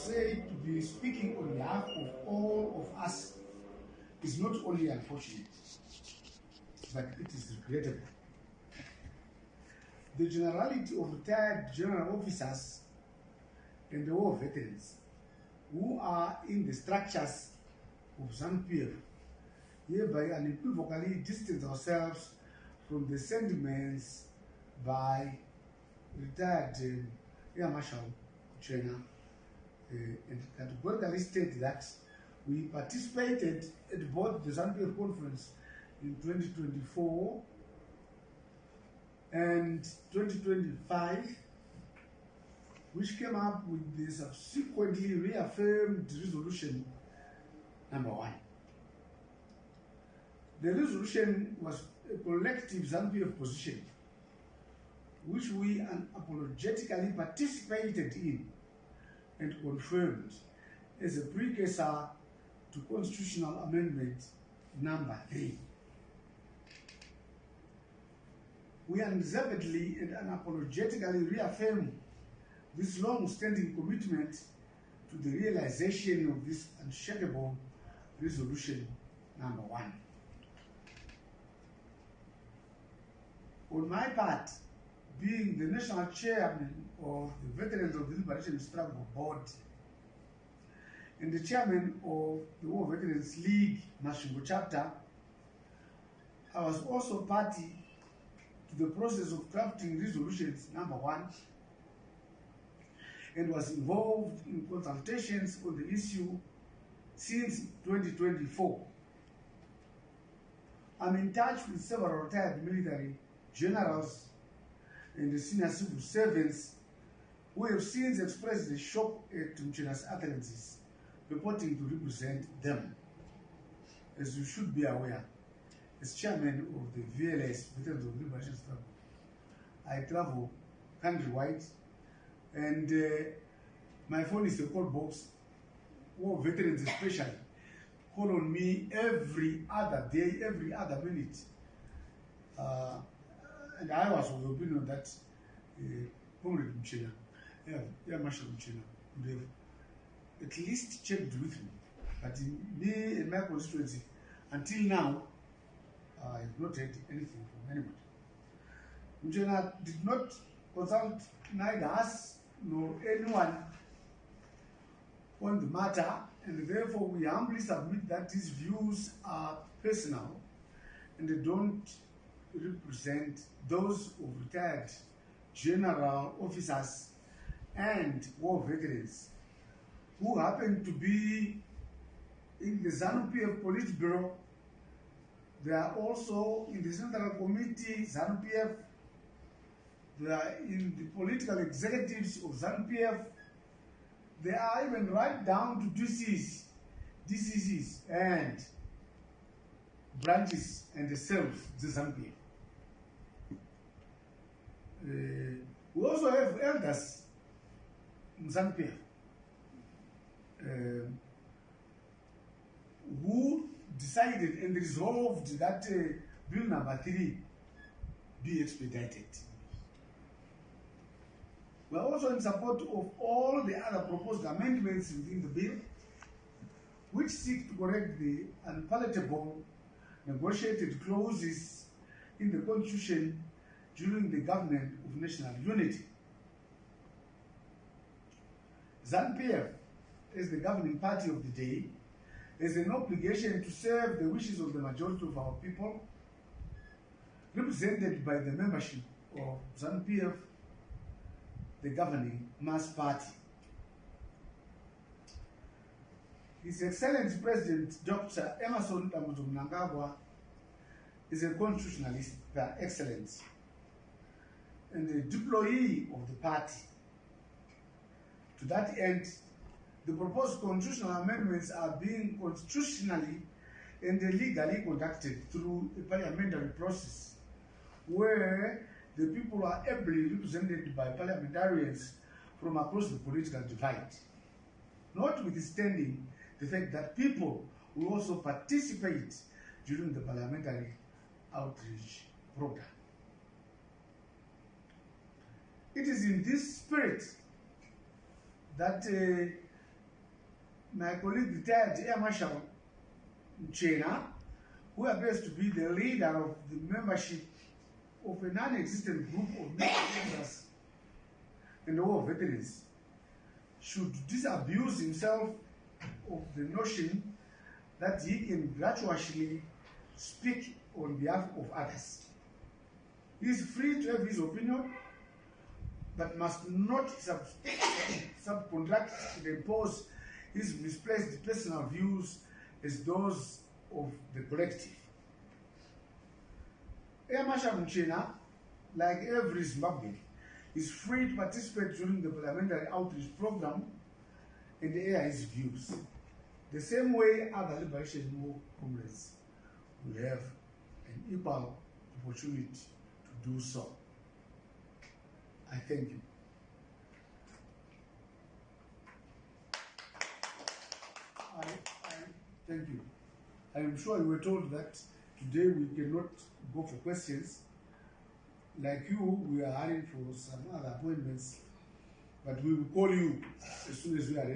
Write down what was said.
say to be speaking on behalf of all of us is not only unfortunate, but it is regrettable. The generality of retired general officers and the war veterans who are in the structures of ZANU-PF hereby unequivocally distance ourselves from the sentiments by retired UMashingaidze Muchena and categorically state that we participated at both the ZANU-PF conference in 2024 and 2025, which came up with the subsequently reaffirmed resolution number 1. The resolution was a collective ZANU-PF position, which we unapologetically participated in and confirmed as a precursor to Constitutional Amendment number 3. We unreservedly and unapologetically reaffirm this long-standing commitment to the realization of this unshakable resolution number 1. On my part, being the national chairman of the Veterans of the Liberation Struggle Board and the chairman of the War Veterans League Masvingo chapter, I was also party to the process of crafting resolutions number 1 and was involved in consultations on the issue since 2024. I'm in touch with several retired military generals and the senior civil servants who have since expressed the shock at Muchena's utterances purporting to represent them. As you should be aware, as chairman of the VLS, Veterans of the Liberation Struggle, I travel countrywide, and my phone is a call box. War veterans especially call on me every other day, every other minute. And I was of the opinion that Comrade Muchena, uAirmarshal Muchena, would have at least checked with me. But me and my constituency, until now, I have not heard anything from anybody. Muchena did not consult neither us nor anyone on the matter, and therefore we humbly submit that his views are personal and they don't represent those of retired general officers and war veterans who happen to be in the ZANU-PF Politburo. They are also in the Central Committee, ZANU-PF. They are in the political executives of ZANU-PF. They are even right down to DCCs and branches and the cells of the ZANU-PF. We also have elders in ZANU-PF who decided and resolved that Bill number 3 be expedited. We are also in support of all the other proposed amendments within the bill, which seek to correct the unpalatable negotiated clauses in the Constitution during the government of national unity. ZANU-PF, as the governing party of the day, has an obligation to serve the wishes of the majority of our people, represented by the membership of ZANU-PF, the governing mass party. His Excellency President Dr. Emmerson Mnangagwa is a constitutionalist par excellence and a deployee of the party. To that end, the proposed constitutional amendments are being constitutionally and legally conducted through a parliamentary process where the people are ably represented by parliamentarians from across the political divide, notwithstanding the fact that people will also participate during the parliamentary outreach program. It is in this spirit that my colleague retired UMashingaidze Muchena, who appears to be the leader of the membership of a non-existent group of members and war veterans, should disabuse himself of the notion that he can gratuitously speak on behalf of others. He is free to have his opinion, but must not subcontract and impose his misplaced personal views as those of the collective. UAirmarshal Muchena, like every Zimbabwean, is free to participate during the parliamentary outreach program and air his views, the same way other liberation comrades will have an equal opportunity to do so. I thank you. Thank you. I am sure you were told that today we cannot go for questions. Like you, we are hurrying for some other appointments, but we will call you as soon as we are ready.